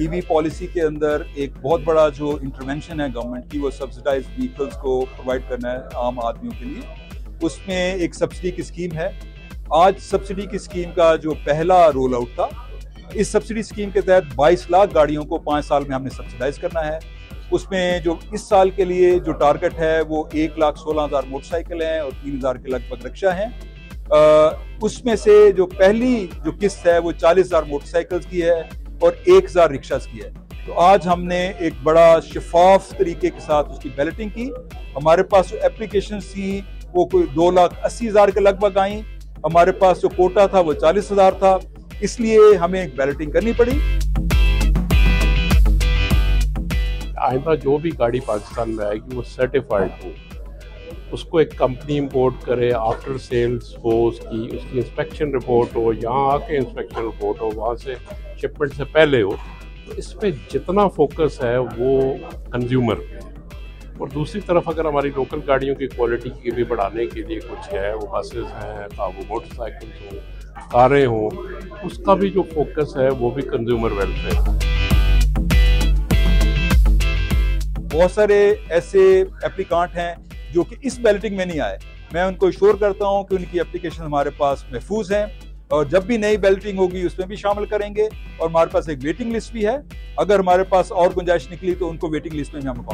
EV policy के अंदर एक बहुत बड़ा जो इंटरवेंशन है गवर्नमेंट की, वो सब्सिडाइज व्हीकल्स को प्रोवाइड करना है आम आदमियों के लिए। उसमें एक सब्सिडी की स्कीम है। आज सब्सिडी की स्कीम का जो पहला रोल आउट था, इस सब्सिडी स्कीम के तहत 22 लाख गाड़ियों को 5 साल में हमने सब्सिडाइज करना है। उसमें जो इस साल के लिए जो टारगेट है वो 1,16,000 मोटरसाइकिल हैं और 3,000 के लगभग रिक्शा हैं। उसमें से जो पहली जो किस्त है वो 40,000 मोटरसाइकिल्स की है और 1,000 रिक्शास की है। तो आज हमने एक बड़ा शफाफ तरीके के साथ उसकी बैलेटिंग की। हमारे पास जो एप्लीकेशन थी वो कोई 2,80,000 के लगभग आई। हमारे पास जो कोटा था वो 40,000 था, इसलिए हमें एक बैलेटिंग करनी पड़ी। आइंदा जो भी गाड़ी पाकिस्तान में आएगी वो सर्टिफाइड हो, उसको एक कंपनी इंपोर्ट करे, आफ्टर सेल्स हो, उसकी इंस्पेक्शन रिपोर्ट हो, यहाँ आके इंस्पेक्शन रिपोर्ट हो, वहाँ से शिपमेंट से पहले हो। तो इस पे जितना फोकस है वो कंज्यूमर पे है। और दूसरी तरफ अगर हमारी लोकल गाड़ियों की क्वालिटी की भी बढ़ाने के लिए कुछ है, वो बसेस हैं, वो मोटरसाइकिल्स हों, कारें हों, उसका भी जो फोकस है वो भी कंज्यूमर वेलफेयर है। बहुत सारे ऐसे एप्लीकांट हैं जो कि इस बैलेटिंग में नहीं आए। मैं उनको श्योर करता हूं कि उनकी एप्लीकेशन हमारे पास महफूज हैं और जब भी नई बैलेटिंग होगी उसमें भी शामिल करेंगे। और हमारे पास एक वेटिंग लिस्ट भी है। अगर हमारे पास और गुंजाइश निकली तो उनको वेटिंग लिस्ट में भी हम